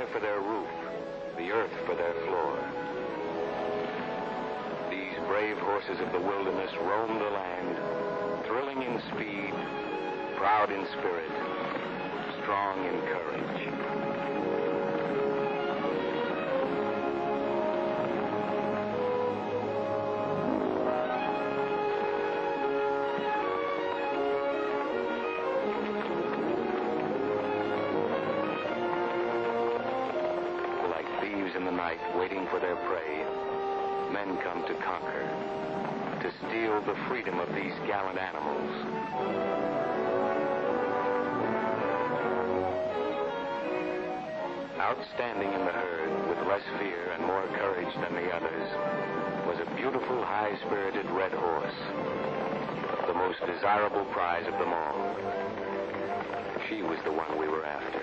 sky for their roof, the earth for their floor. These brave horses of the wilderness roam the land, thrilling in speed, proud in spirit, strong in courage. In the night, waiting for their prey, men come to conquer, to steal the freedom of these gallant animals. Outstanding in the herd, with less fear and more courage than the others, was a beautiful, high-spirited red horse, the most desirable prize of them all. She was the one we were after.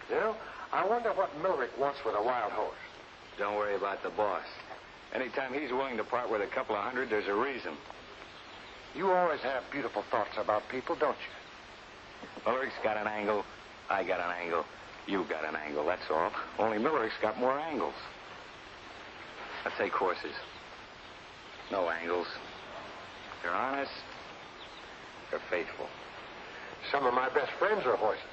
You know, I wonder what Millrick wants with a wild horse. Don't worry about the boss. Anytime he's willing to part with a couple of hundred, there's a reason. You always have beautiful thoughts about people, don't you? Millrick's got an angle, I got an angle, you got an angle, that's all. Only Millrick's got more angles. Let's take horses. No angles. They're honest. They're faithful. Some of my best friends are horses.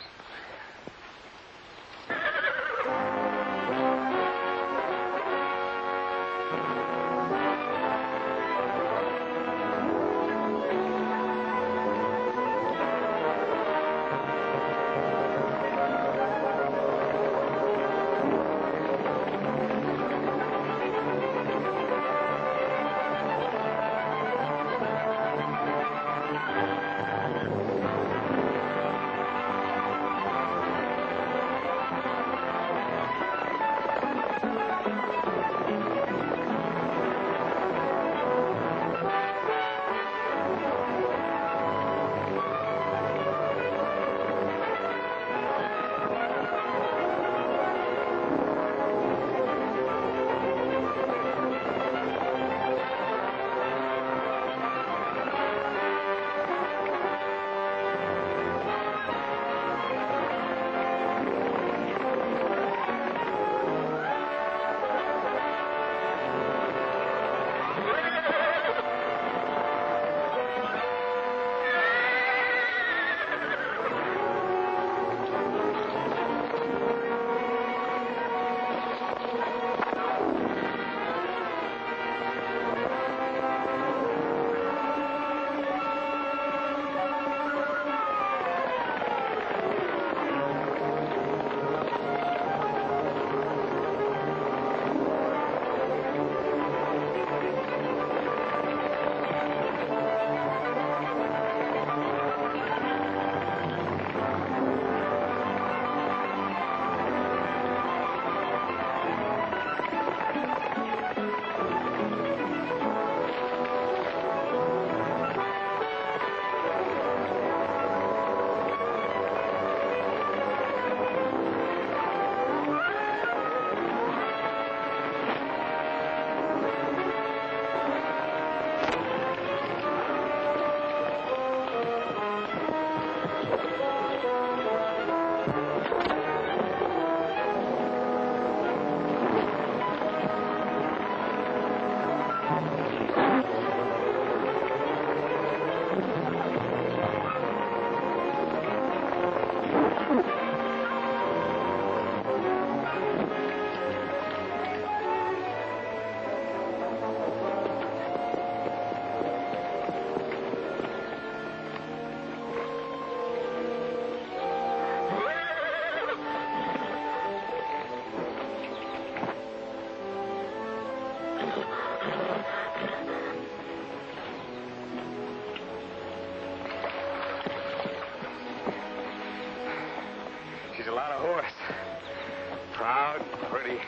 Proud, pretty,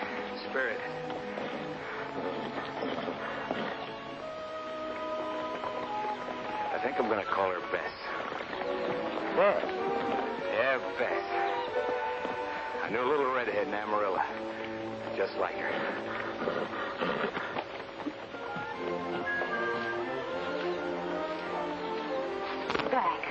spirited. I think I'm going to call her Bess. Bess? Yeah, Bess. I knew a little redhead in Amarillo. Just like her. Back.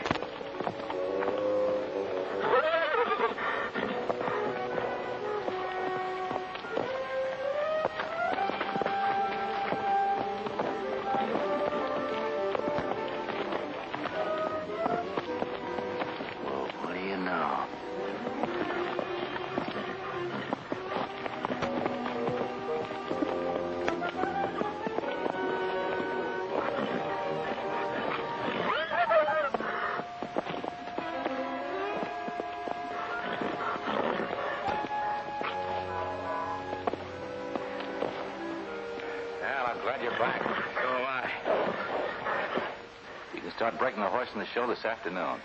start breaking the horse in the show this afternoon.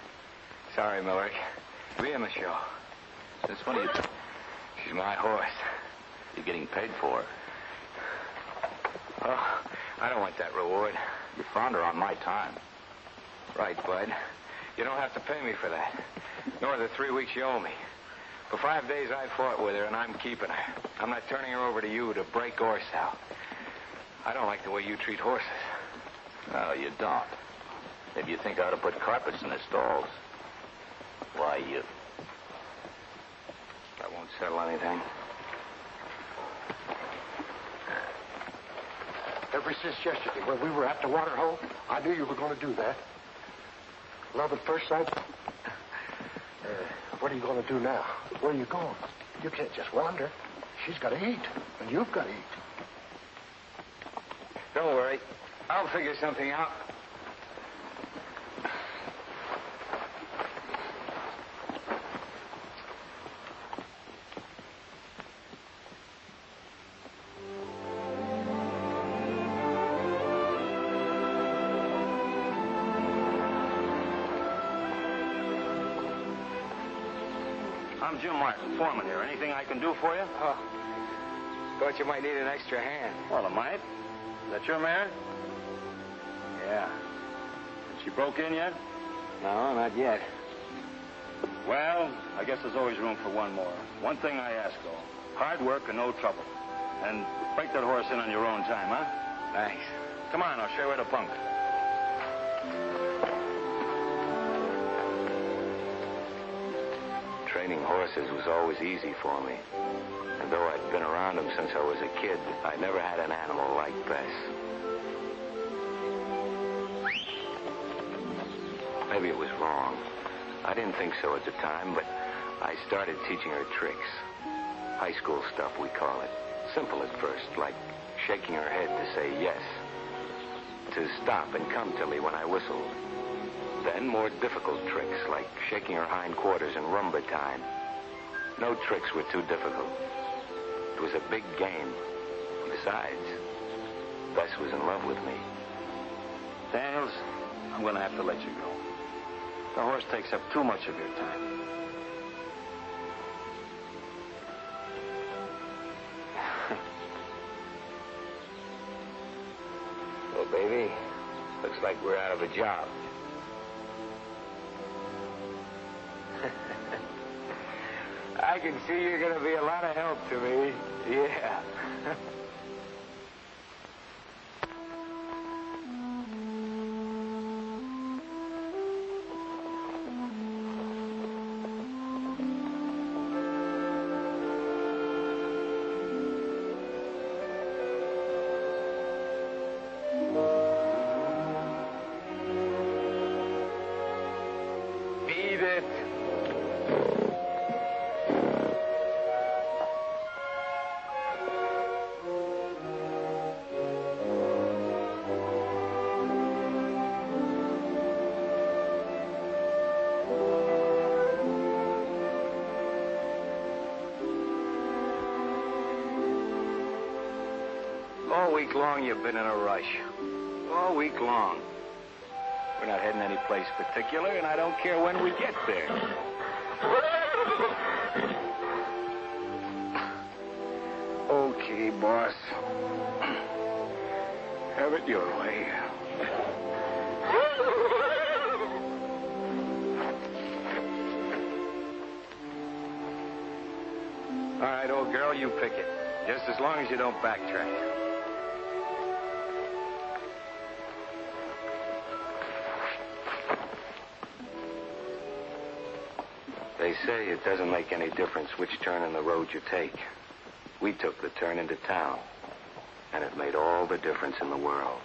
Sorry, Miller. Be in the show. Since when are you... She's my horse. You're getting paid for her. Oh, I don't want that reward. You found her on my time. Right, Bud. You don't have to pay me for that. Nor the 3 weeks you owe me. For 5 days I fought with her, and I'm keeping her. I'm not turning her over to you to break or sell. I don't like the way you treat horses. No, you don't. If you think I ought to put carpets in the stalls, why, you... That won't settle anything. Ever since yesterday, when we were at the water hole, I knew you were going to do that. Love at first sight. What are you going to do now? Where are you going? You can't just wander. She's got to eat, and you've got to eat. Don't worry. I'll figure something out. I'm Jim Martin, foreman here. Anything I can do for you? Oh, thought you might need an extra hand. Well, I might. Is that your mare? Yeah. She broke in yet? No, not yet. Well, I guess there's always room for one more. One thing I ask, though. Hard work and no trouble. And break that horse in on your own time, huh? Thanks. Come on, I'll show you where to punk. Training horses was always easy for me. And though I'd been around them since I was a kid, I never had an animal like Bess. Maybe it was wrong. I didn't think so at the time, but I started teaching her tricks. High school stuff, we call it. Simple at first, like shaking her head to say yes. To stop and come to me when I whistled. Then more difficult tricks, like shaking her hindquarters in rumba time. No tricks were too difficult. It was a big game. Besides, Bess was in love with me. Daniels, I'm going to have to let you go. The horse takes up too much of your time. Well, baby, looks like we're out of a job. I can see you're going to be a lot of help to me. Yeah. Beat it. All week long, you've been in a rush. All week long. We're not heading any place particular, and I don't care when we get there. Okay, boss. Have it your way. All right, old girl, you pick it. Just as long as you don't backtrack. They say it doesn't make any difference which turn in the road you take. We took the turn into town, and it made all the difference in the world.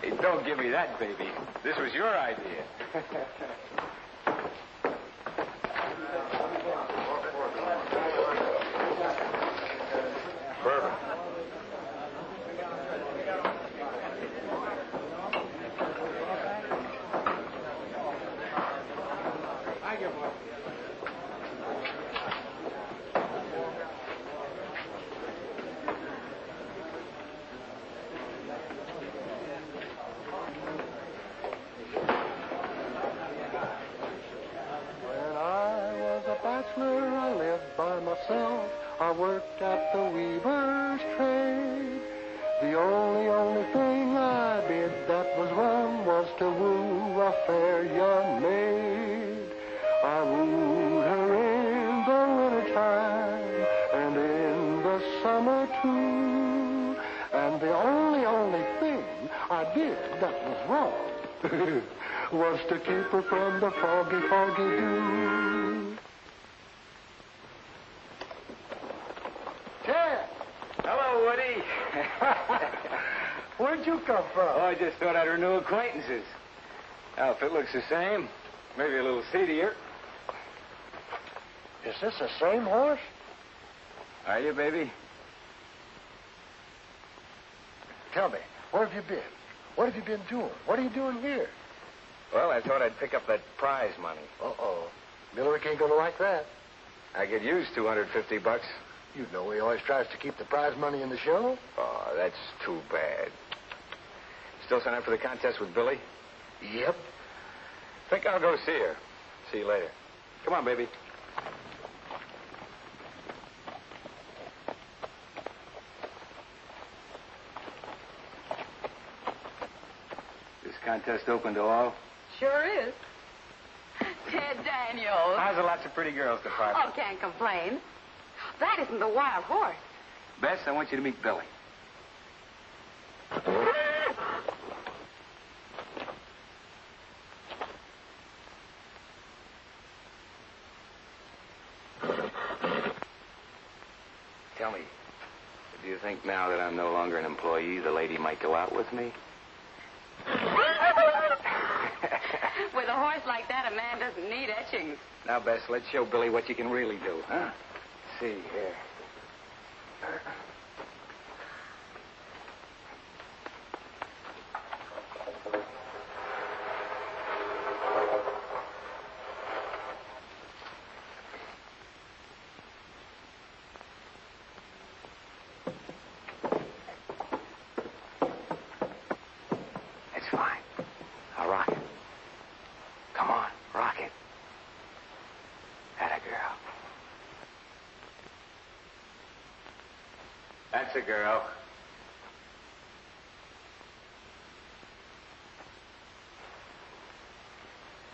Hey, don't give me that, baby. This was your idea. Bourbon. the weaver's trade. The only thing I did that was wrong was to woo a fair young maid. I wooed her in the wintertime and in the summer too. And the only thing I did that was wrong was to keep her from the foggy dew. Ted! Hello, Woody. Where'd you come from? Oh, I just thought I'd renew acquaintances. Outfit looks the same. Maybe a little seedier. Is this the same horse? Are you, baby? Tell me, where have you been? What have you been doing? What are you doing here? Well, I thought I'd pick up that prize money. Uh-oh. Millerick ain't gonna like that. I could use $250. You know he always tries to keep the prize money in the show. Oh, that's too bad. Still sign up for the contest with Billy? Yep. Think I'll go see her. See you later. Come on, baby. This contest open to all? Sure is. Ted Daniels. How's the lots of pretty girls department? Oh, can't complain. That isn't the wild horse. Bess, I want you to meet Billy. Tell me, do you think now that I'm no longer an employee, the lady might go out with me? With a horse like that, a man doesn't need etchings. Now, Bess, let's show Billy what you can really do, huh? See here. It's fine. I'll rock it. Come on, rock it. Atta girl. That's a girl.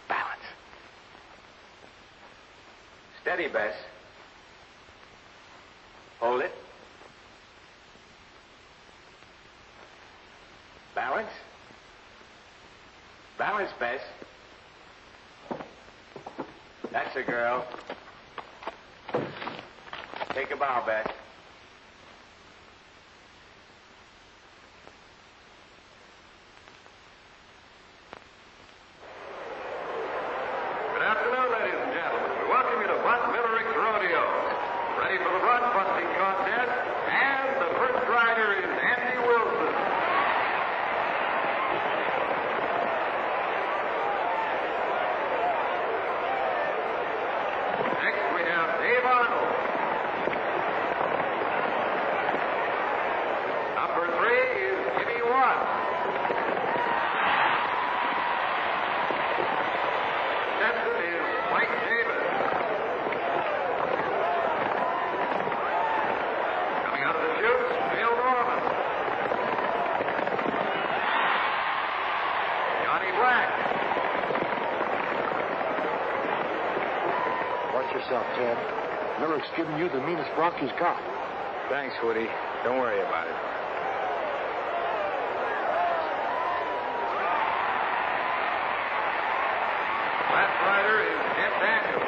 Balance. Steady, Bess. Hold it. Balance. Balance, Bess. That's a girl. Take a bow, Bess. Good afternoon, ladies and gentlemen. We welcome you to Bud Millerick's Rodeo. Ready for the run busting contest, and the first rider is Andy Wilson. Next we have Dave Arnold. Number 3 is Jimmy Watt. Contestant is Mike Davis. Coming out of the chutes, Bill Norman. Johnny Black. Watch yourself, Ted. Millerick's giving you the meanest block he's got. Thanks, Woody. Don't worry about it. Last rider is Ted Daniels.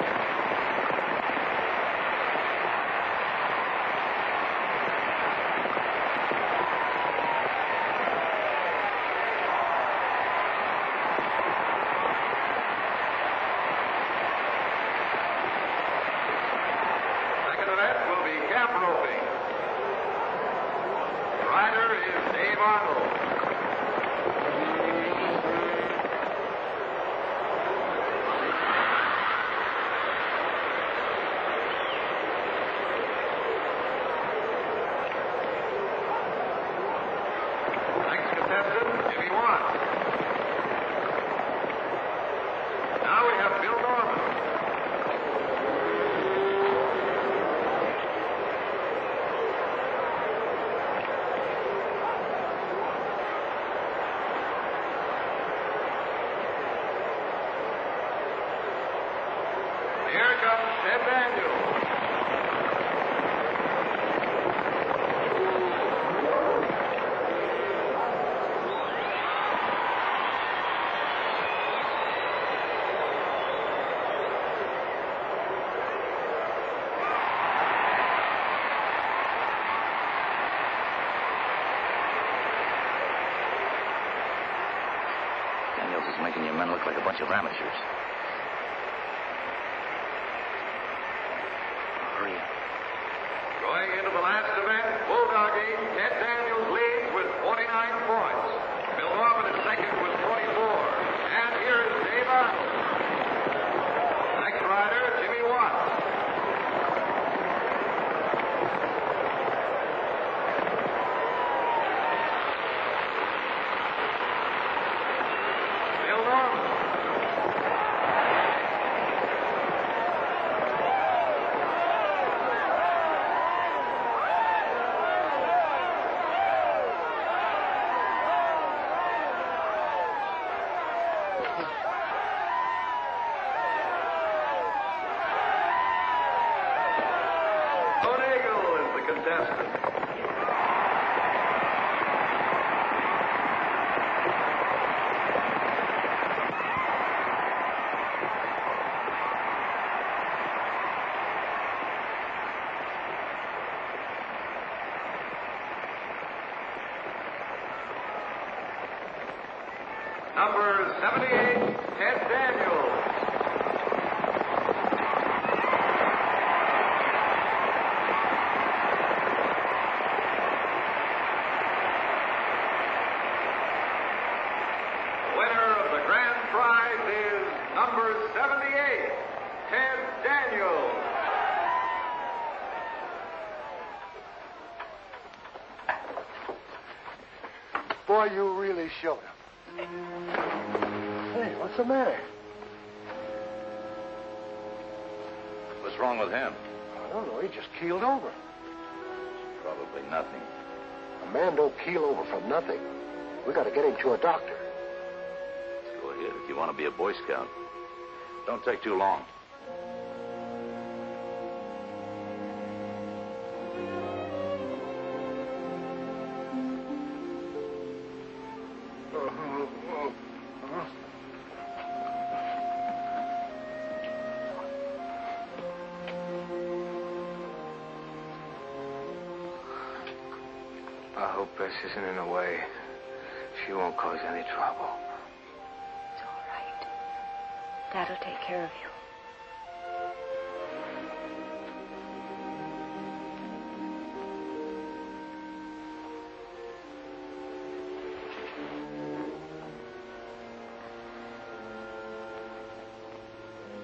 Second event will be cap roping. Rider is Dave Arnold. Next contestant, Jimmy Watt. Now we have Bill Norman. making your men look like a bunch of amateurs. Hurry up. Going into the last event, bulldogging, Ted Daniels leads with 49 points. Bill Norman is second with 44. And here is Dave Arnold. Next rider, Jimmy Watts. Bill Norman. Number 78, Ted Daniels. The winner of the grand prize is number 78, Ted Daniels. Boy, you really showed him. Hey, what's the matter? What's wrong with him? I don't know. He just keeled over. Probably nothing. A man don't keel over from nothing. We got to get him to a doctor. Go ahead if you want to be a Boy Scout. Don't take too long. I hope Bess isn't in the way. She won't cause any trouble. It's all right. Dad'll take care of you.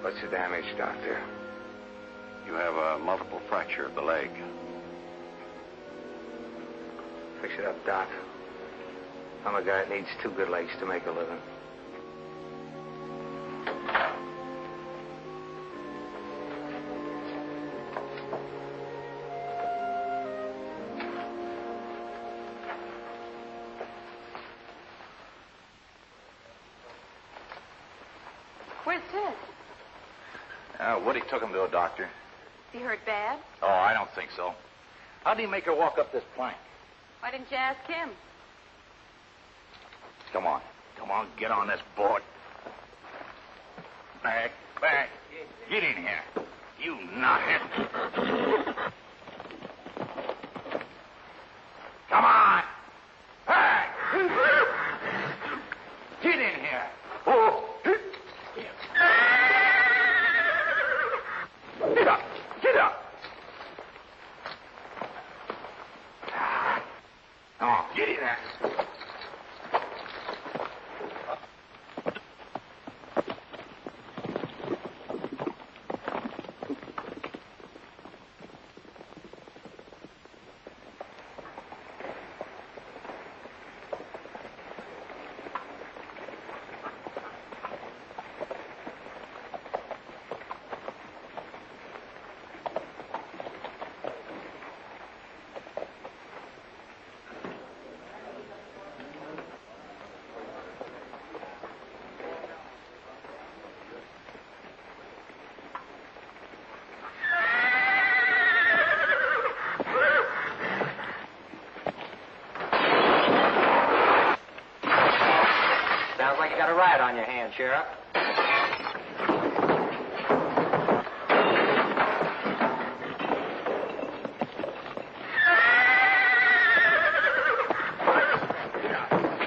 What's the damage, Doctor? You have a multiple fracture of the leg. Fix it up, Doc. I'm a guy that needs two good legs to make a living. Where's Ted? Woody took him to a doctor. Is he hurt bad? Oh, I don't think so. How'd he make her walk up this plank? Why didn't you ask him? Come on. Come on, get on this board. Back, back. Get in here. You knothead. Come on. Back. Get in here. Oh. Get up. Get up. Oh, get in there. Sounds like you got a riot on your hands, Sheriff.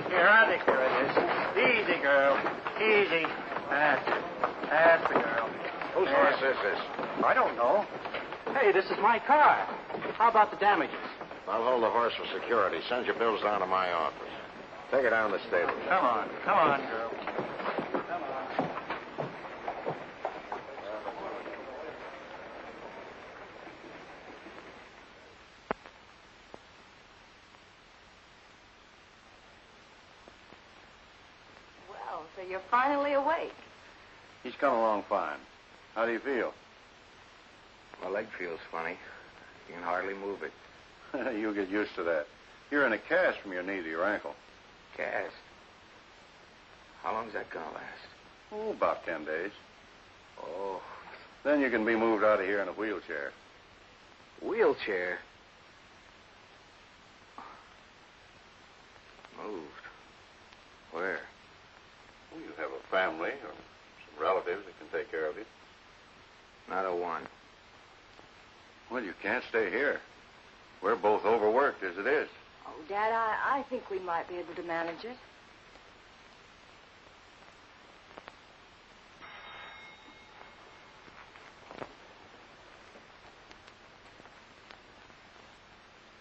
Here, I think there it is. Easy, girl. is this? I don't know. Hey, this is my car. How about the damages? I'll hold the horse for security. Send your bills down to my office. Take her down to the stable. Come on, girl. Come on. Well, so you're finally awake. He's come along fine. How do you feel? My leg feels funny. You can hardly move it. You'll get used to that. You're in a cast from your knee to your ankle. Cast. How long's that gonna last? Oh, about 10 days. Oh. Then you can be moved out of here in a wheelchair. Wheelchair? Moved. Where? Well, you have a family or some relatives that can take care of you. Not a one. Well, you can't stay here. We're both overworked as it is. Oh, Dad, I think we might be able to manage it.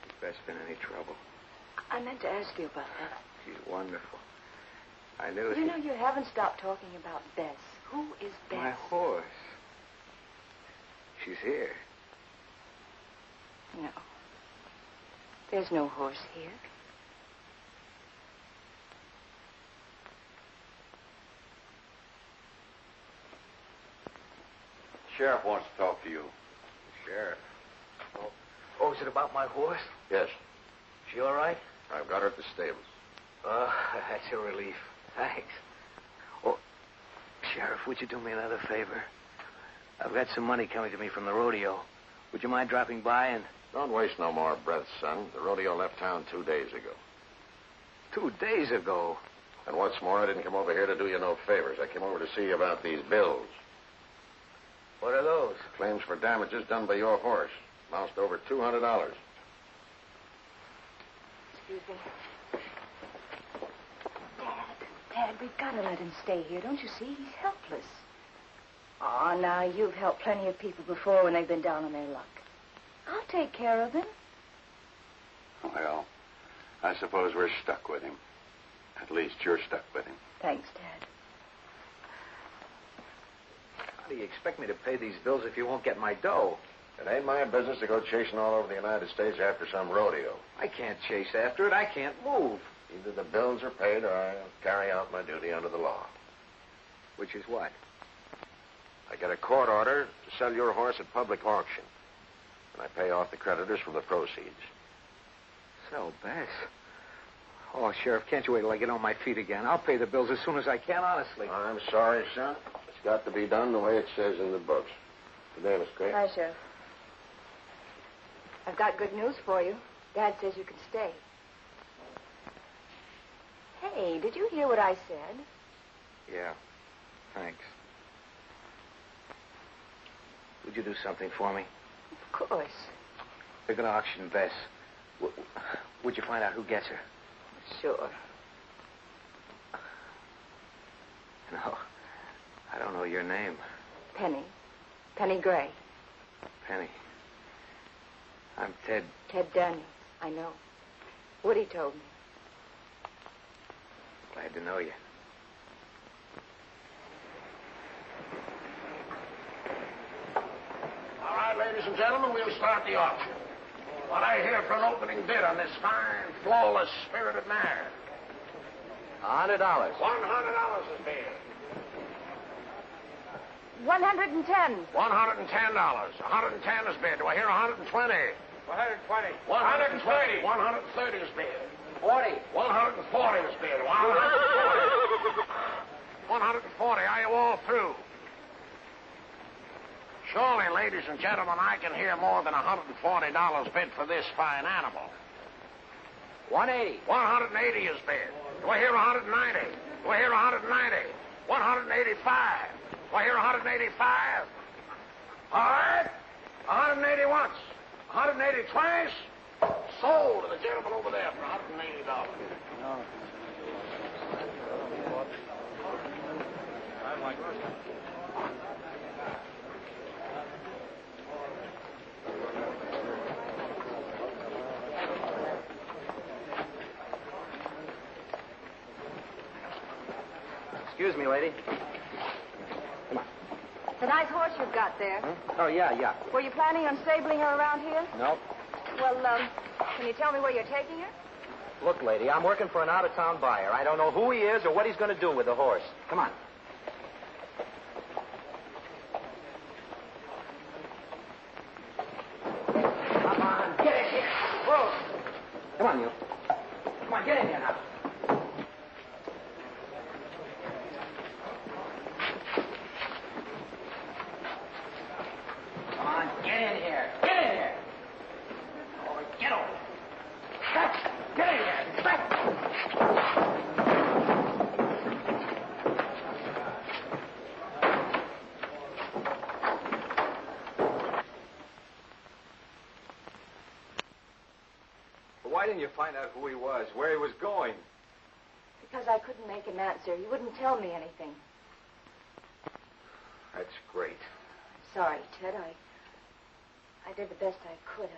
Has Bess been any trouble? I meant to ask you about that. She's wonderful. I knew You know, you haven't stopped talking about Bess. Who is Bess? My horse. She's here. No. There's no horse here. Sheriff wants to talk to you. Sheriff. Oh, is it about my horse? Yes. She all right? I've got her at the stables. That's a relief. Thanks. Oh, Sheriff, would you do me another favor? I've got some money coming to me from the rodeo. Would you mind dropping by and... Don't waste no more breath, son. The rodeo left town 2 days ago. 2 days ago? And what's more, I didn't come over here to do you no favors. I came over to see you about these bills. What are those? Claims for damages done by your horse. Amounts to over $200. Excuse me. Dad, we've got to let him stay here. Don't you see? He's helpless. Oh, now, you've helped plenty of people before when they've been down on their luck. I'll take care of him. Well, I suppose we're stuck with him. At least you're stuck with him. Thanks, Dad. How do you expect me to pay these bills if you won't get my dough? It ain't my business to go chasing all over the United States after some rodeo. I can't chase after it. I can't move. Either the bills are paid or I'll carry out my duty under the law. Which is what? I get a court order to sell your horse at public auction. And I pay off the creditors from the proceeds. So, Bess. Oh, Sheriff, can't you wait till I get on my feet again? I'll pay the bills as soon as I can, honestly. I'm sorry, son. It's got to be done the way it says in the books. Good day, Miss Craig. Hi, Sheriff. I've got good news for you. Dad says you can stay. Hey, did you hear what I said? Yeah. Thanks. Would you do something for me? Of course. They're going to auction Bess. Would you find out who gets her? Sure. No. I don't know your name. Penny. Penny Gray. Penny. I'm Ted. Ted Daniels. I know. Woody told me. Glad to know you. All right, ladies and gentlemen, we'll start the auction. What I hear for an opening bid on this fine, flawless, spirited mare? $100. $100 is bid. 110. $110. 110 is bid. Do I hear 120? 120. 120. 130 is bid. 40. 140 is bid. 140. 140. Are you all through? Surely, ladies and gentlemen, I can hear more than $140 bid for this fine animal. 180. 180 is bid. Do I hear 190? Do I hear 190? 185. Do I hear 185? All right. 180 once. 180 twice. Sold to the gentleman over there for $180. Excuse me, lady. Come on. It's a nice horse you've got there. Oh, yeah. Were you planning on stabling her around here? Nope. Well, can you tell me where you're taking her? Look, lady, I'm working for an out-of-town buyer. I don't know who he is or what he's going to do with the horse. Come on. Come on, get in here. Whoa. Come on, you. Come on, get in here now. Come on, get in here. Get in here. Over, get over. Get in here. Why didn't you find out who he was, where he was going? Because I couldn't make him answer. He wouldn't tell me anything. That's great. Sorry, Ted. I did the best I could.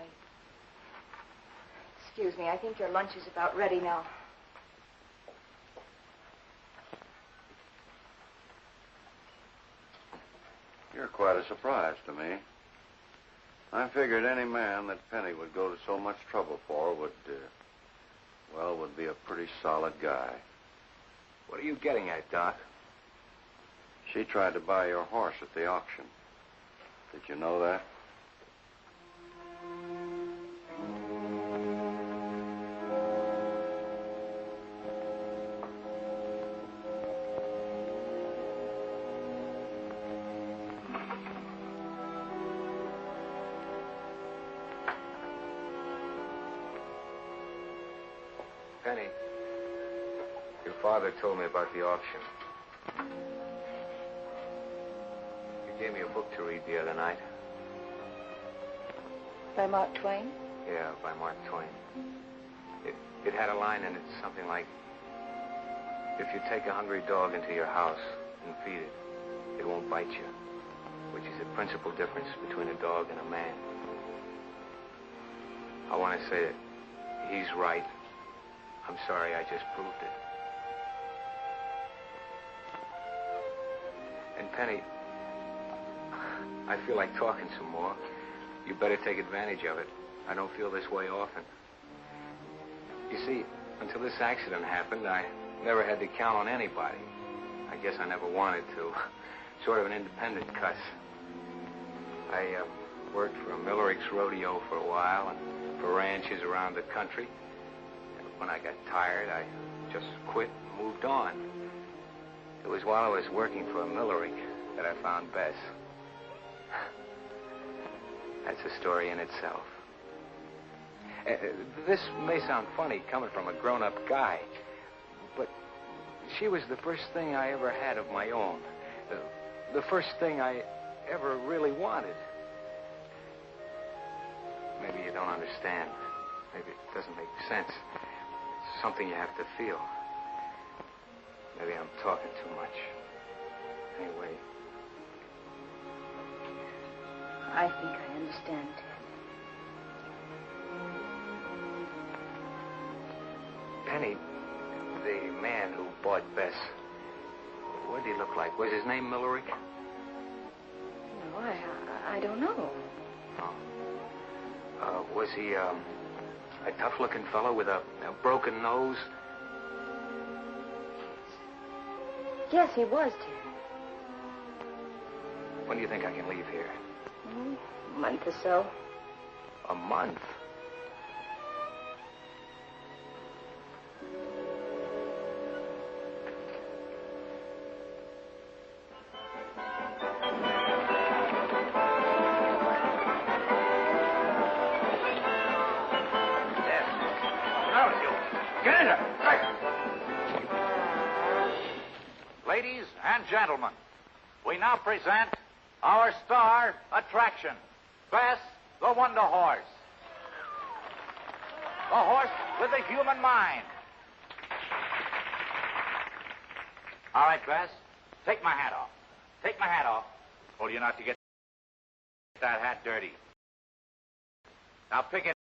Excuse me. I think your lunch is about ready now. You're quite a surprise to me. I figured any man that Penny would go to so much trouble for would be a pretty solid guy. What are you getting at, Doc? She tried to buy your horse at the auction. Did you know that? Penny, your father told me about the auction. He gave me a book to read the other night. By Mark Twain? Yeah, by Mark Twain. It had a line in it, something like, if you take a hungry dog into your house and feed it, it won't bite you, which is the principal difference between a dog and a man. I want to say that he's right. I'm sorry I just proved it. And Penny, I feel like talking some more. You better take advantage of it. I don't feel this way often. You see, until this accident happened, I never had to count on anybody. I guess I never wanted to. Sort of an independent cuss. I worked for Millerick's rodeo for a while and for ranches around the country. When I got tired, I just quit and moved on. It was while I was working for Millerick that I found Bess. That's a story in itself. This may sound funny coming from a grown-up guy, but she was the first thing I ever had of my own. The first thing I ever really wanted. Maybe you don't understand. Maybe it doesn't make sense. It's something you have to feel. Maybe I'm talking too much. Anyway. I think I understand, Ted. Penny, the man who bought Bess, what did he look like? Was his name Millerick? No, I don't know. Oh. Was he a tough-looking fellow with a broken nose? Yes, he was, Ted. When do you think I can leave here? A month or so. A month? Ladies and gentlemen, we now present our star attraction, Bess the Wonder Horse. The horse with the human mind. All right, Bess, take my hat off. Take my hat off. Told you not to get that hat dirty. Now pick it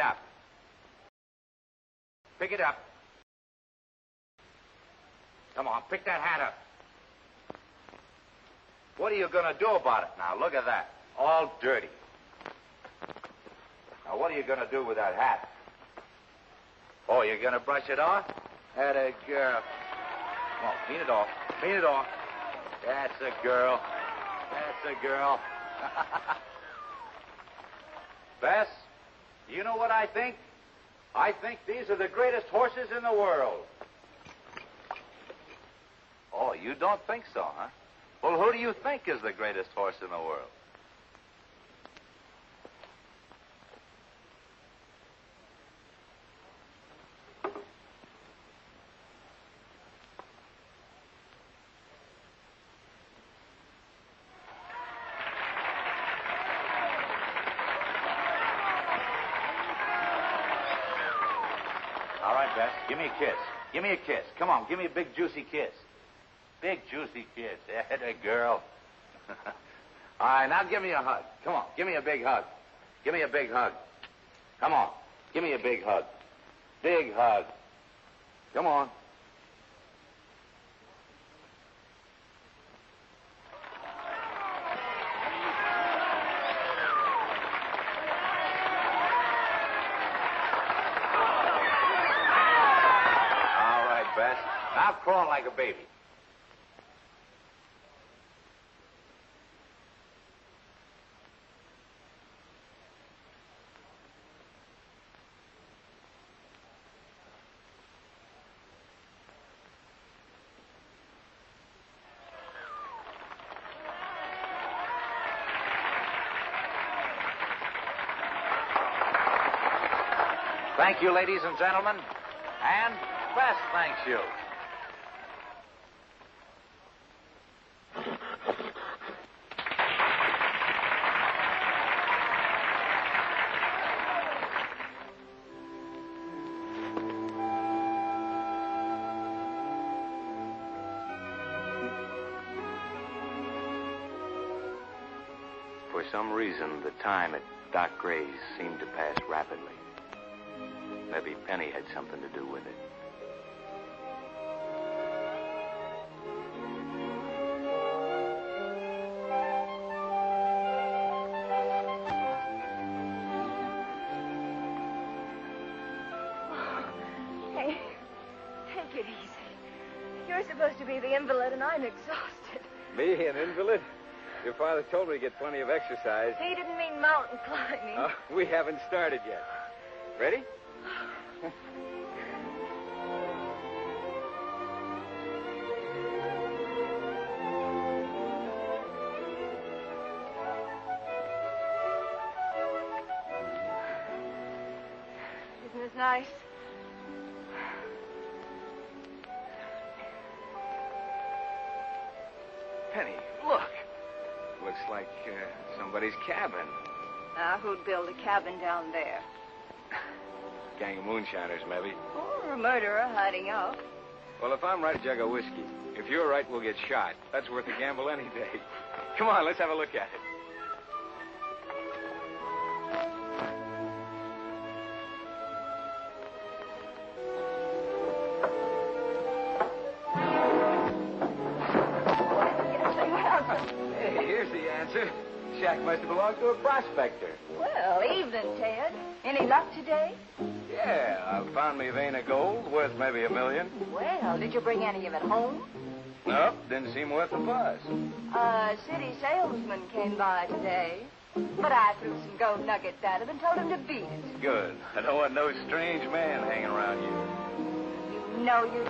up. Pick it up. Come on, pick that hat up. What are you going to do about it now? Look at that. All dirty. Now, what are you going to do with that hat? Oh, you're going to brush it off? Atta girl. Come on, clean it off. Clean it off. That's a girl. That's a girl. Bess, you know what I think? I think these are the greatest horses in the world. Oh, you don't think so, huh? Well, who do you think is the greatest horse in the world? All right, Bess, give me a kiss. Give me a kiss. Come on, give me a big, juicy kiss. Big, juicy kiss. Atta girl. All right, now give me a hug. Come on, give me a big hug. Give me a big hug. Come on, give me a big hug. Big hug. Come on. All right, Bess. Now crawl like a baby. Thank you, ladies and gentlemen. And Bess thanks you. For some reason, the time at Doc Gray's seemed to pass rapidly. Maybe Penny had something to do with it. Hey, take it easy. You're supposed to be the invalid, and I'm exhausted. Me, an invalid? Your father told me to get plenty of exercise. He didn't mean mountain climbing. We haven't started yet. Ready? Isn't this nice? Penny, look. Looks like somebody's cabin. Now, who'd build a cabin down there? Gang of moonshiners, maybe. Or a murderer hiding out. Well, if I'm right, a jug of whiskey. If you're right, we'll get shot. That's worth a gamble any day. Come on, let's have a look at it. Hey, here's the answer. Shack must have belonged to a prospector. Well, evening, Ted. Any luck today? Yeah, I found me vein of gold worth maybe $1 million. Well, did you bring any of it home? Nope, didn't seem worth the fuss. A city salesman came by today. But I threw some gold nuggets at him and told him to beat it. Good. I don't want no strange man hanging around you. You know you...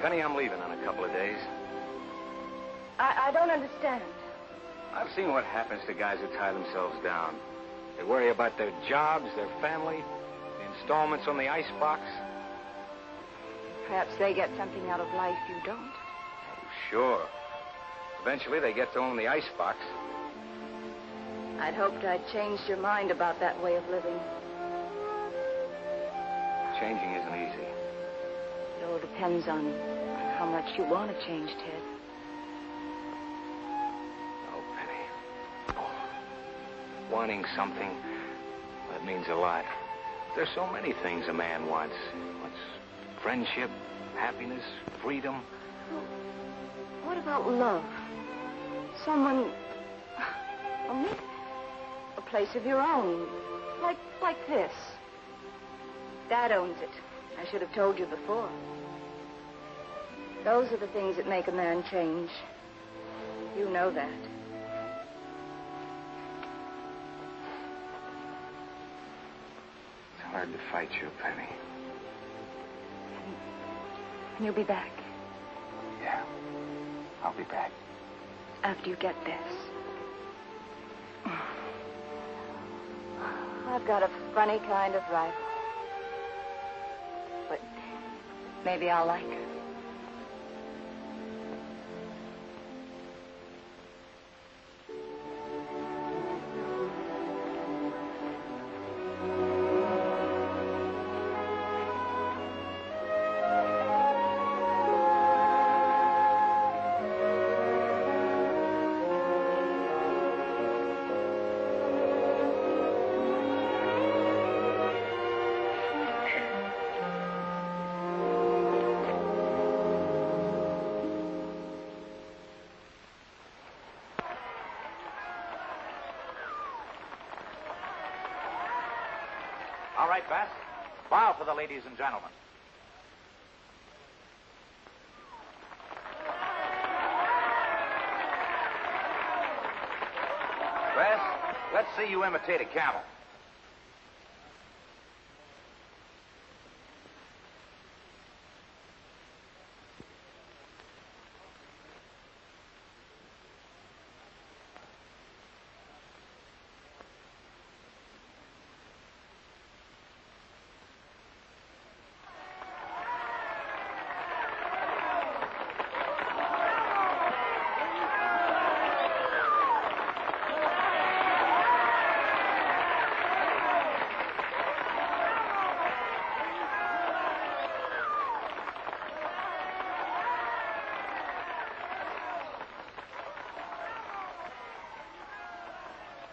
Penny, I'm leaving in a couple of days. I don't understand. I've seen what happens to guys who tie themselves down. They worry about their jobs, their family, the installments on the icebox. Perhaps they get something out of life you don't. Oh, sure. Eventually they get to own the icebox. I'd hoped I'd changed your mind about that way of living. Changing isn't easy. It all depends on how much you want to change, Ted. Oh, Penny. Oh. Wanting something, that means a lot. There's so many things a man wants. He wants friendship, happiness, freedom. What about love? Someone... Well, maybe a place of your own. Like this. Dad owns it. I should have told you before. Those are the things that make a man change. You know that. It's hard to fight you, Penny. And you'll be back. Yeah. I'll be back. After you get this. I've got a funny kind of rifle. But maybe I'll like her. All right, Bess. Bow for the ladies and gentlemen. Bess, let's see you imitate a camel.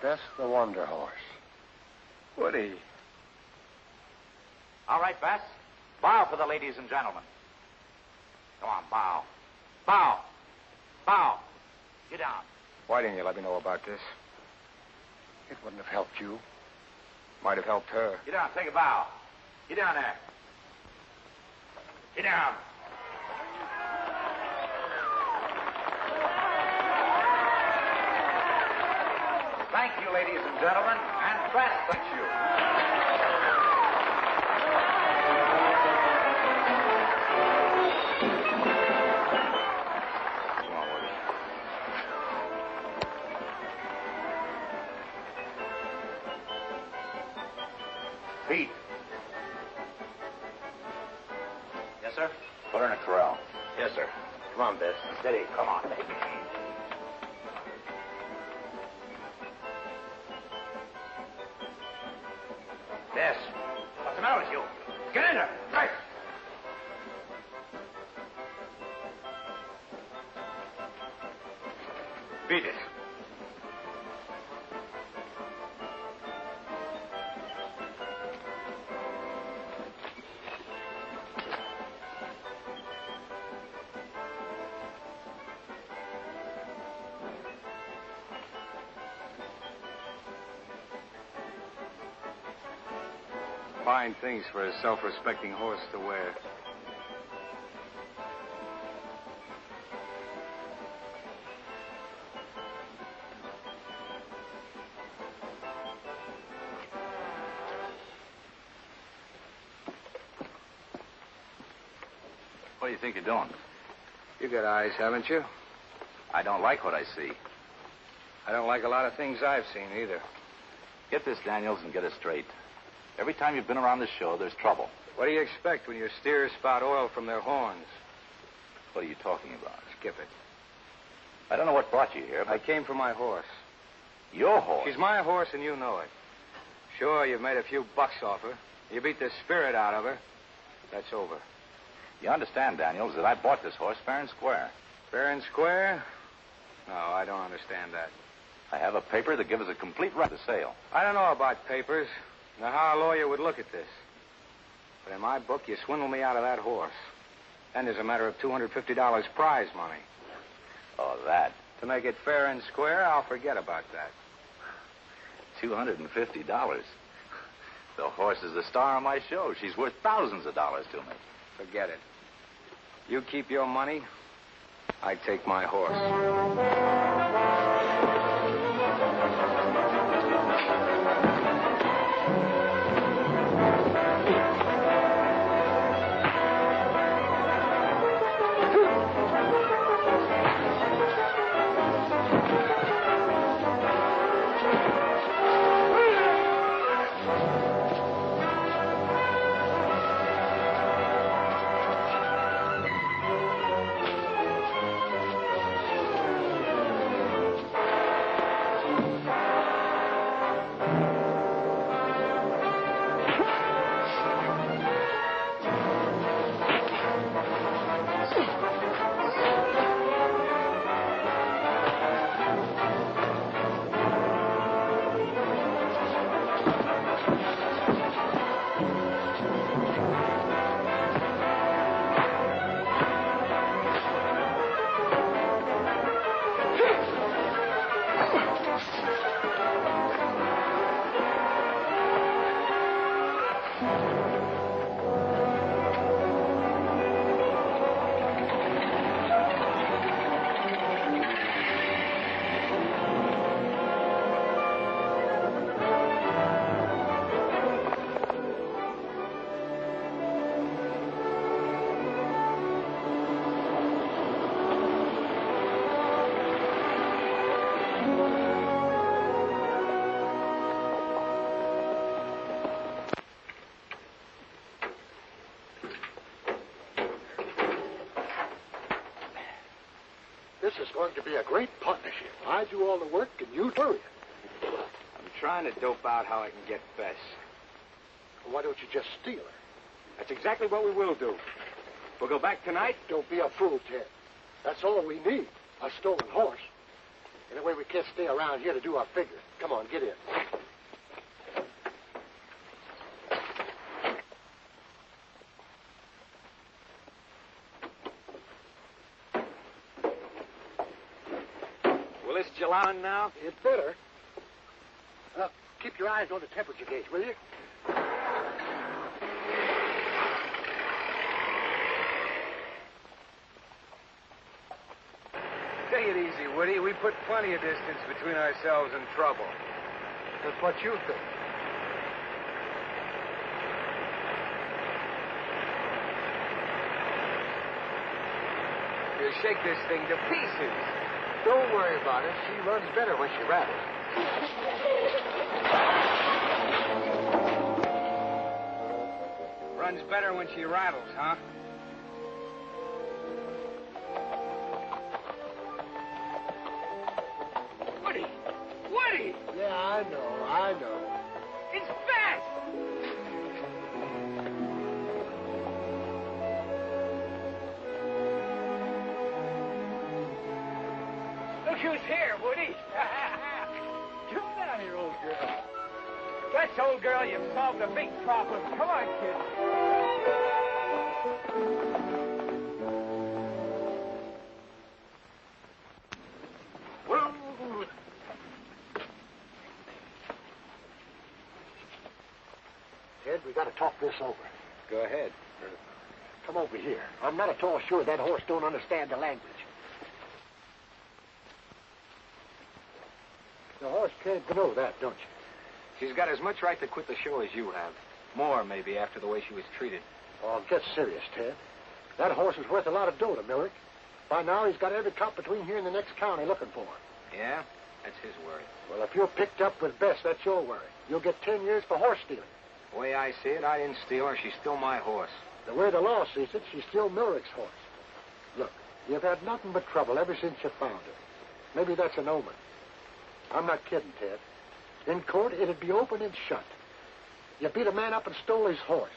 Bess the Wonder Horse. Woody. All right, Bess. Bow for the ladies and gentlemen. Come on, bow. Bow. Bow. Get down. Why didn't you let me know about this? It wouldn't have helped you. Might have helped her. Get down. Take a bow. Get down there. Get down. Thank you, ladies and gentlemen, and Bess, thank you. Come on, Woody. Pete. Yes, sir? Put her in a corral. Yes, sir. Come on, Bess. Steady. Come on, baby. Bess, what's the matter with you? Get in there. Right. Beat it. Fine things for a self-respecting horse to wear. What do you think you're doing? You got eyes, haven't you? I don't like what I see. I don't like a lot of things I've seen either. Get this, Daniels, and get it straight. Every time you've been around this show, there's trouble. What do you expect when your steers spout oil from their horns? What are you talking about? Skip it. I don't know what brought you here, but... I came for my horse. Your horse? She's my horse, and you know it. Sure, you've made a few bucks off her. You beat the spirit out of her. That's over. You understand, Daniels, that I bought this horse fair and square. Fair and square? No, I don't understand that. I have a paper that gives us a complete right to sale. I don't know about papers. Now, how a lawyer would look at this. But in my book, you swindled me out of that horse. Then there's a matter of $250 prize money. Oh, that. To make it fair and square, I'll forget about that. $250. The horse is the star of my show. She's worth thousands of dollars to me. Forget it. You keep your money, I take my horse. This is going to be a great partnership. I do all the work and you do it. I'm trying to dope out how I can get Bess. Why don't you just steal her? That's exactly what we will do. We'll go back tonight. Don't be a fool, Ted. That's all we need, a stolen horse. Anyway, we can't stay around here to do our figure. Come on, get in. Will this July now? It better. Keep your eyes on the temperature gauge, will you? Take it easy, Woody. We put plenty of distance between ourselves and trouble. That's what you think. You'll shake this thing to pieces. Don't worry about it. She runs better when she rattles. Runs better when she rattles, huh? Woody! Woody! Yeah, I know. It's Bess! Look who's here, Woody. Come down here, old girl. Bess, old girl, you've solved a big problem. Come on, kid. Ted, we got to talk this over. Go ahead. Come over here. I'm not at all sure that horse don't understand the language. The horse can't know that, don't you? She's got as much right to quit the show as you have. More, maybe, after the way she was treated. Oh, get serious, Ted. That horse is worth a lot of dough to Millerick. By now, he's got every cop between here and the next county looking for him. Yeah? That's his worry. Well, if you're picked up with Bess, that's your worry. You'll get 10 years for horse stealing. The way I see it, I didn't steal her. She's still my horse. The way the law sees it, she's still Millerick's horse. Look, you've had nothing but trouble ever since you found her. Maybe that's an omen. I'm not kidding, Ted. In court, it'd be open and shut. You beat a man up and stole his horse.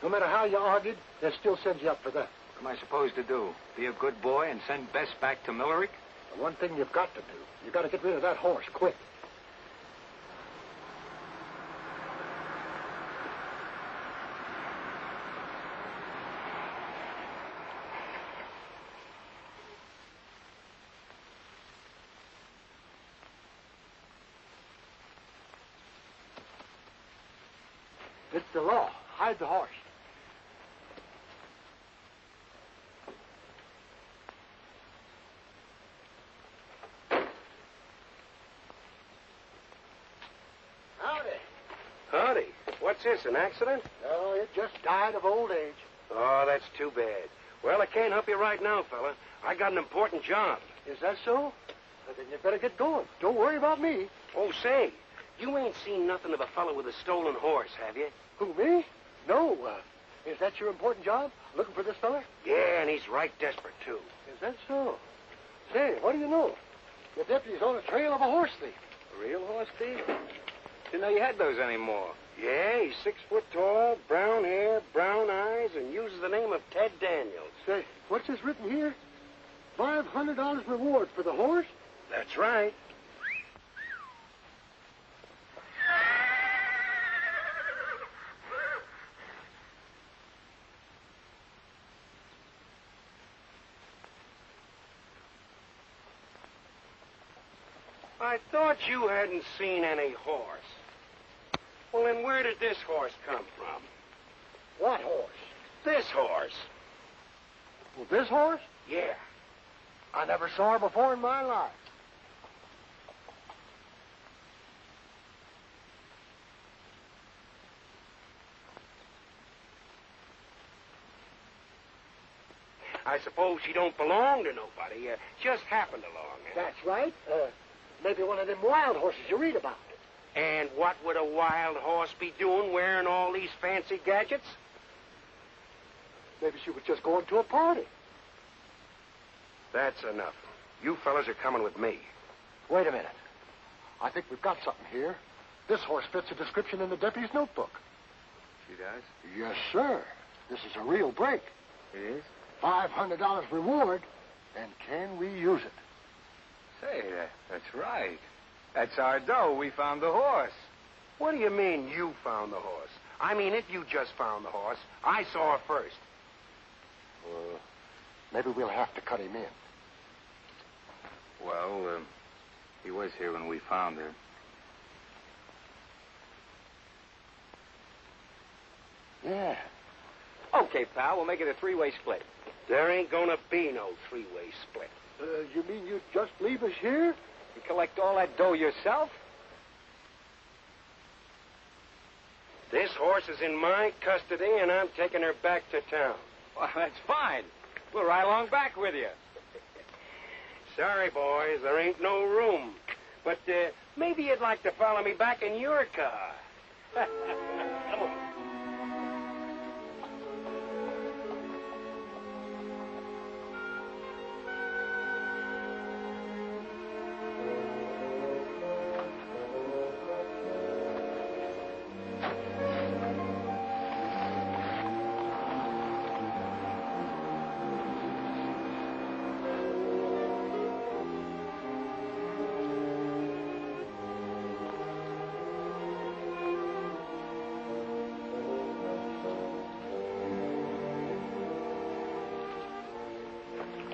No matter how you argued, they'd still send you up for that. What am I supposed to do? Be a good boy and send Bess back to Millerick? The one thing you've got to do, you've got to get rid of that horse quick. the law. Hide the horse. Howdy. Howdy. What's this, an accident? No, it just died of old age. Oh, that's too bad. Well, I can't help you right now, fella. I got an important job. Is that so? Well, then you better get going. Don't worry about me. Oh, say, you ain't seen nothing of a fella with a stolen horse, have you? Who, me? No. Is that your important job? Looking for this fella? Yeah, and he's right desperate, too. Is that so? Say, what do you know? The deputy's on the trail of a horse thief. A real horse thief? Didn't know you had those anymore. Yeah, he's 6 foot tall, brown hair, brown eyes, and uses the name of Ted Daniels. Say, what's this written here? $500 reward for the horse? That's right. I thought you hadn't seen any horse. Well, then where did this horse come from? What horse? This horse. Well, this horse? Yeah. I never saw her before in my life. I suppose she don't belong to nobody. Just happened along. That's right. Maybe one of them wild horses you read about. And what would a wild horse be doing wearing all these fancy gadgets? Maybe she was just going to a party. That's enough. You fellas are coming with me. Wait a minute. I think we've got something here. This horse fits a description in the deputy's notebook. She does? Yes, sir. This is a real break. It is? $500 reward, and can we use it? Say, that's right. That's our dough. We found the horse. What do you mean you found the horse? I mean, if you just found the horse, I saw her first. Maybe we'll have to cut him in. Well, he was here when we found her. Yeah. Okay, pal, we'll make it a three-way split. There ain't gonna be no three-way split. You mean you'd just leave us here? You collect all that dough yourself? This horse is in my custody, and I'm taking her back to town. Well, that's fine. We'll ride along back with you. Sorry, boys, there ain't no room. But maybe you'd like to follow me back in your car. Come on.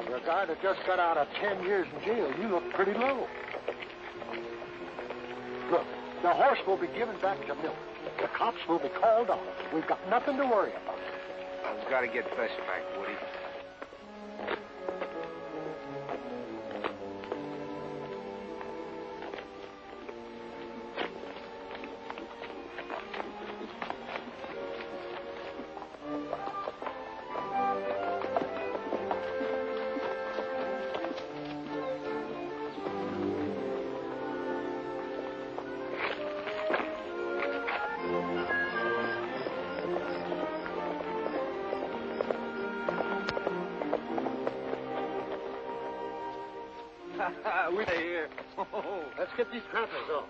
For a guy that just got out of 10 years in jail, you look pretty low. Look, the horse will be given back to Miller. The cops will be called off. We've got nothing to worry about. We've got to get Bess back, Woody. We're here. Let's get these crackers off.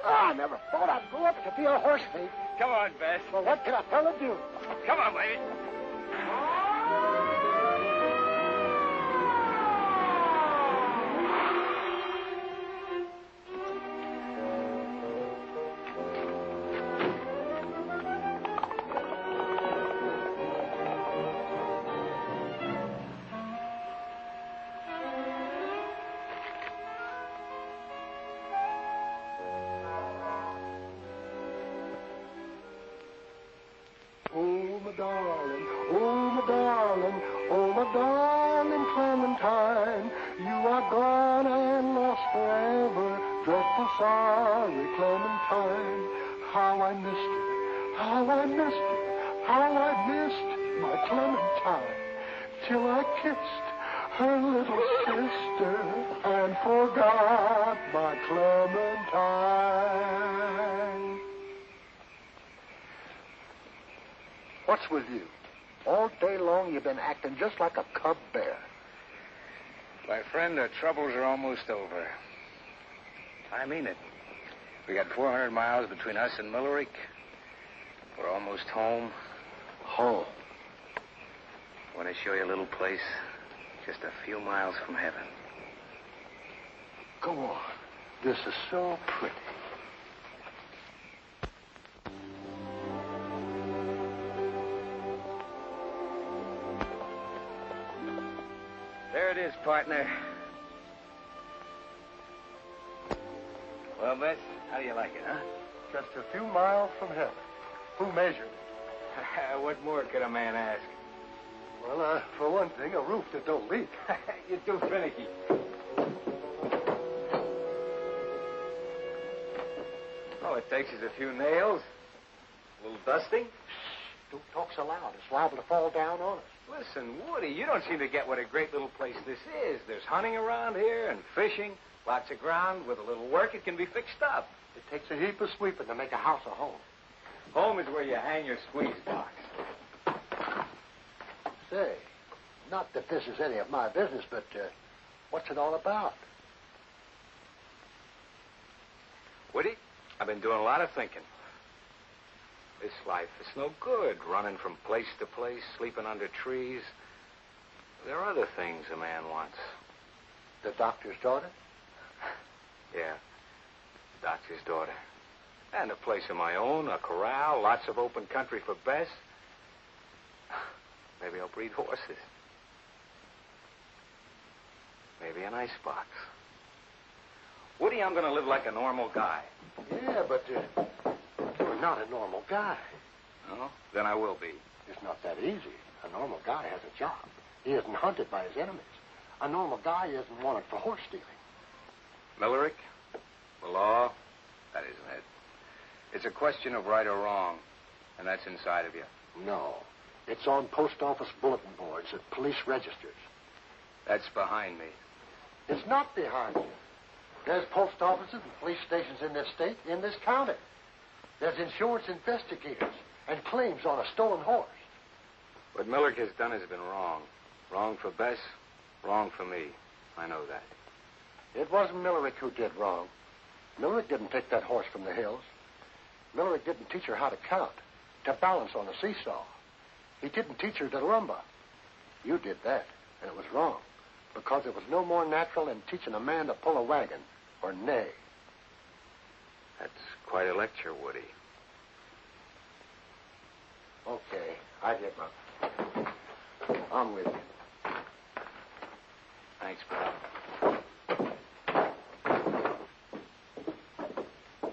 I never thought I'd go up to be a horse thief. Come on, Bess. Well, what can a fella do? Come on, baby. my darling, oh, my darling, oh, my darling Clementine. You are gone and lost forever, dreadful sorry Clementine. How I missed her, how I missed her, how I missed my Clementine, till I kissed her little sister and forgot my Clementine. What's with you? All day long you've been acting just like a cub bear. My friend, our troubles are almost over. I mean it. We got 400 miles between us and Millerick. We're almost home. Home? I want to show you a little place just a few miles from heaven. Go on. This is so pretty. There it is, partner. Well, Bess, how do you like it, huh? Just a few miles from heaven. Who measured it? What more could a man ask? Well, for one thing, a roof that don't leak. You're too finicky. All it takes is a few nails, a little dusting. Don't talk so loud. It's liable to fall down on us. Listen, Woody, you don't seem to get what a great little place this is. There's hunting around here and fishing, lots of ground. With a little work, it can be fixed up. It takes a heap of sweeping to make a house a home. Home is where you hang your squeeze box. Say, not that this is any of my business, but what's it all about? Woody, I've been doing a lot of thinking. This life is no good, running from place to place, sleeping under trees. There are other things a man wants. The doctor's daughter? Yeah, the doctor's daughter. And a place of my own, a corral, lots of open country for Bess. Maybe I'll breed horses. Maybe an icebox. Woody, I'm going to live like a normal guy. Yeah, but you're not a normal guy. No? Then I will be. It's not that easy. A normal guy has a job. He isn't hunted by his enemies. A normal guy isn't wanted for horse stealing. Millerick, the law, that isn't it. It's a question of right or wrong, and that's inside of you. No. It's on post office bulletin boards at police registers. That's behind me. It's not behind you. There's post offices and police stations in this state, in this county. There's insurance investigators and claims on a stolen horse. What Millerick has done has been wrong. Wrong for Bess, wrong for me. I know that. It wasn't Millerick who did wrong. Millerick didn't take that horse from the hills. Millerick didn't teach her how to count, to balance on a seesaw. He didn't teach her to lumber. You did that, and it was wrong, because it was no more natural than teaching a man to pull a wagon or neigh. That's quite a lecture, Woody. Okay, I get my... I'm with you. Thanks, pal.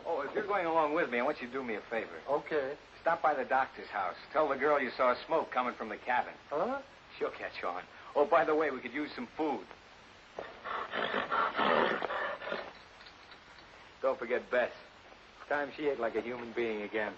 Oh, if you're going along with me, I want you to do me a favor. Okay. Stop by the doctor's house. Tell the girl you saw smoke coming from the cabin. Huh? She'll catch on. Oh, by the way, we could use some food. Don't forget Bess. Time she ate like a human being again.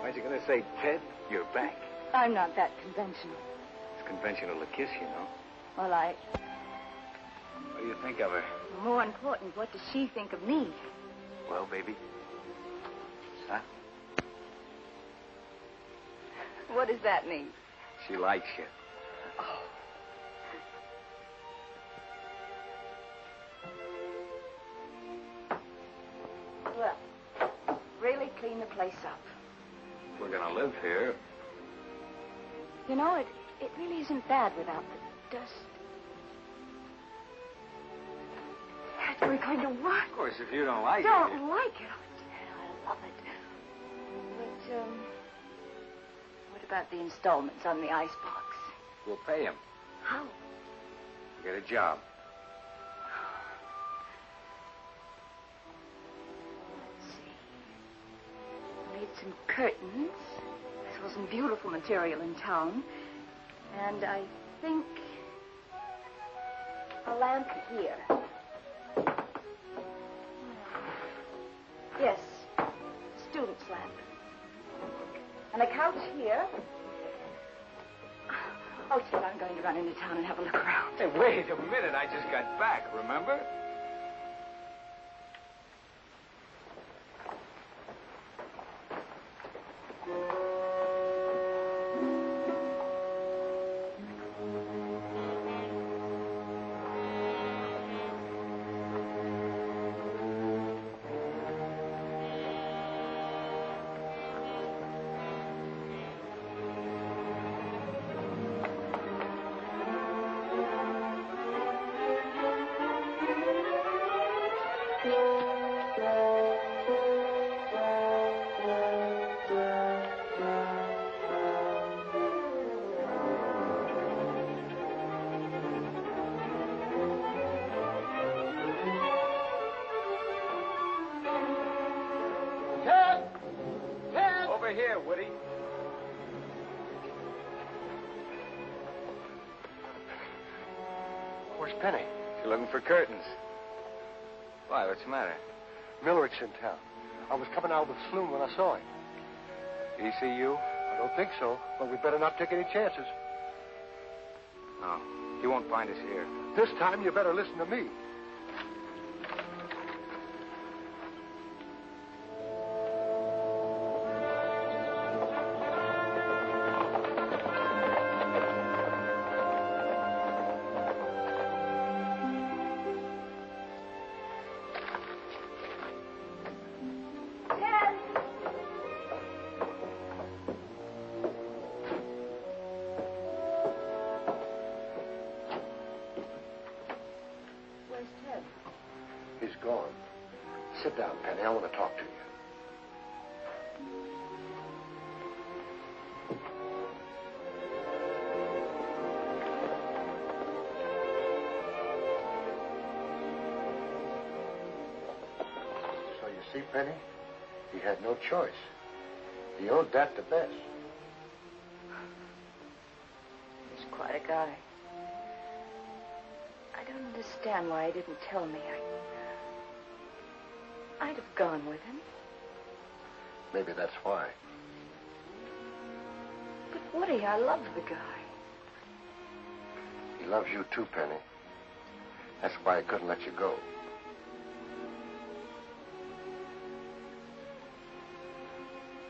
Aren't you going to say, Ted, you're back? I'm not that conventional. It's conventional to kiss, you know. Well, What do you think of her? more important, what does she think of me? Well, baby. Huh? What does that mean? She likes you. Oh. Well, really clean the place up. We're going to live here. You know, it really isn't bad without the dust. Dad, we're going to what? Of course, if you don't like it. Don't like it? Oh, Dad, I love it. But, what about the installments on the icebox? We'll pay him. How? Get a job. Let's see. We need some curtains. There's some beautiful material in town. And I think a lamp here. Yes, student's lamp. And a couch here. Oh, Ted, I'm going to run into town and have a look around. Hey, wait a minute. I just got back, remember? Here, Woody. Where's Penny? You're looking for curtains. Why, what's the matter? Millerick's in town. I was coming out of the saloon when I saw him. Did he see you? I don't think so, but we better not take any chances. No, he won't find us here. This time, you better listen to me. He's gone. Sit down, Penny. I want to talk to you. So you see, Penny, he had no choice. He owed that to Bess. He's quite a guy. I don't understand why he didn't tell me. I'd have gone with him. Maybe that's why. But Woody, I love the guy. He loves you too, Penny. That's why he couldn't let you go.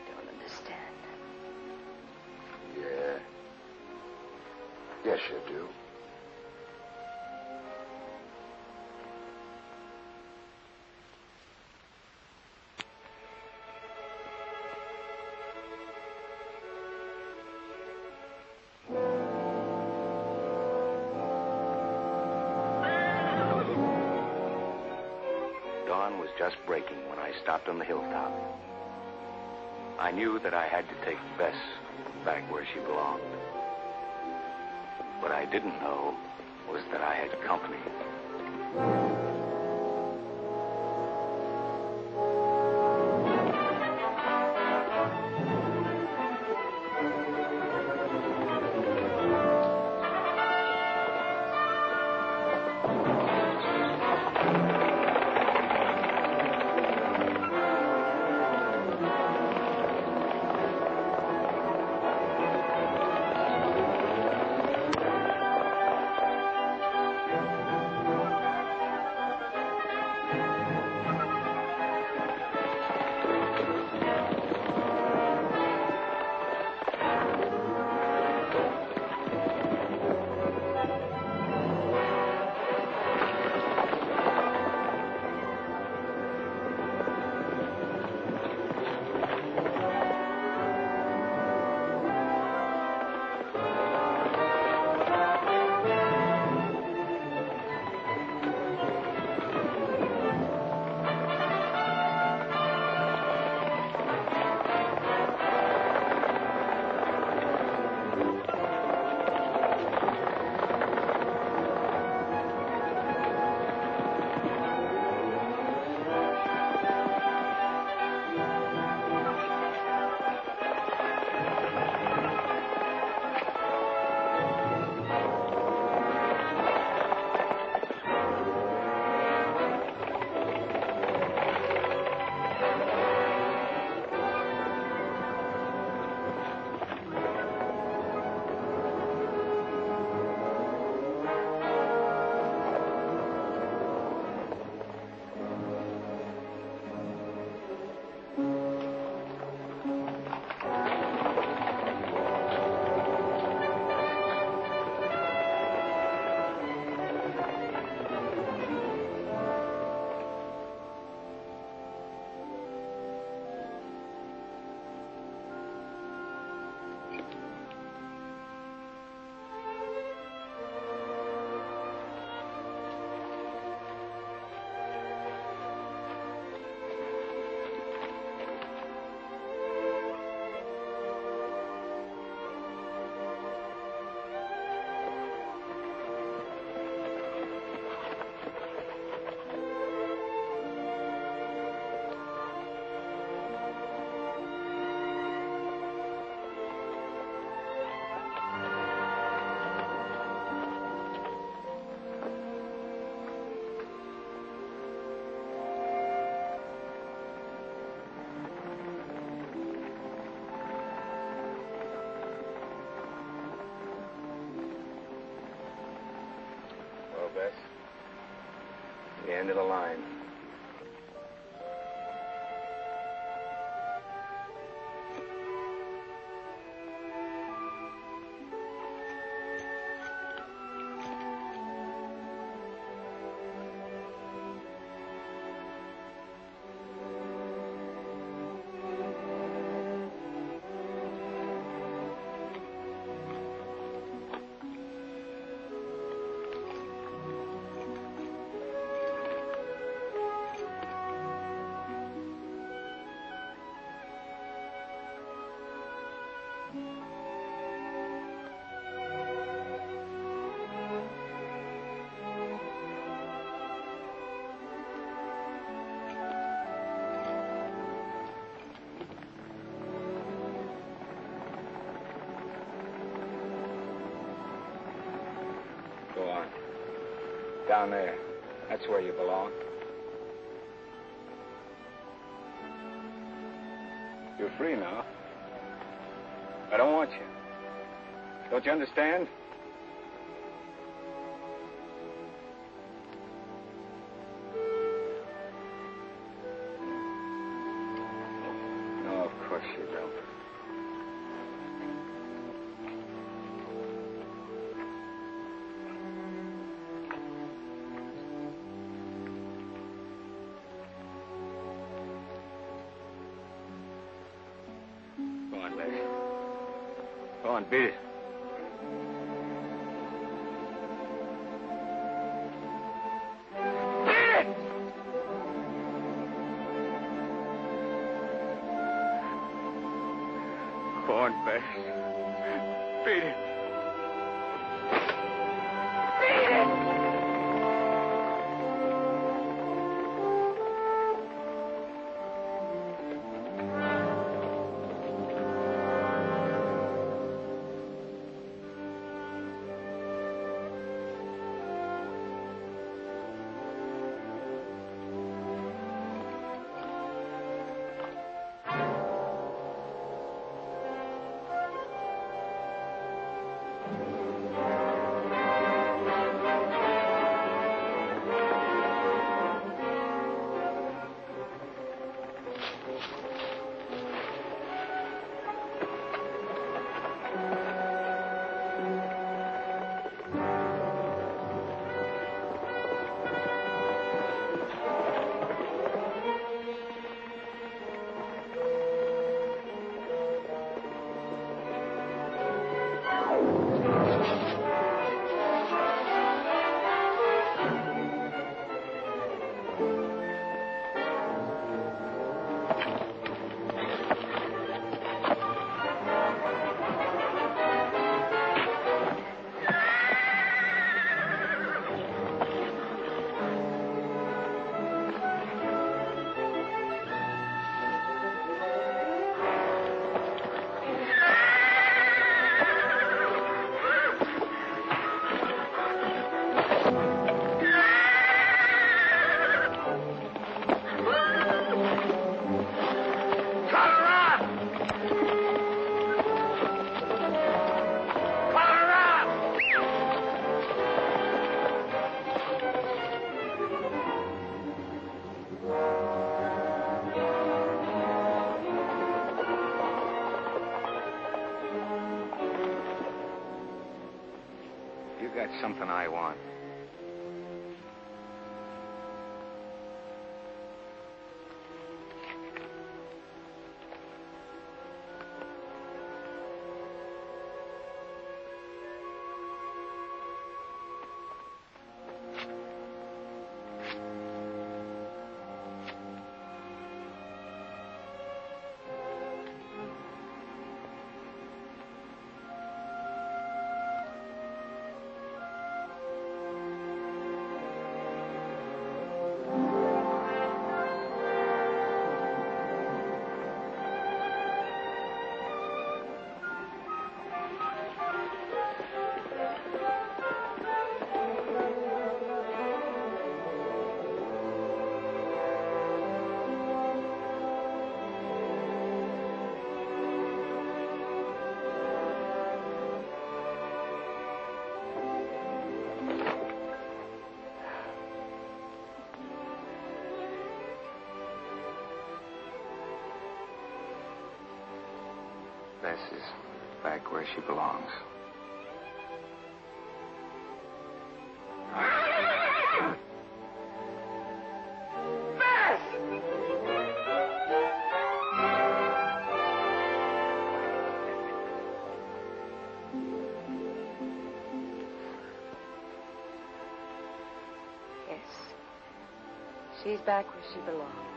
Don't understand. Yeah. Yes, you do. Dawn was just breaking when I stopped on the hilltop. I knew that I had to take Bess back where she belonged. What I didn't know was that I had company. end of the line. Go on. Down there. That's where you belong. You're free now. I don't want you. Don't you understand? No, of course you don't. Go on, Bess. Go on, beat it. Go on, Bess. Beat it. Beat it! You got something I want. Bess is back where she belongs. Yes. She's back where she belongs.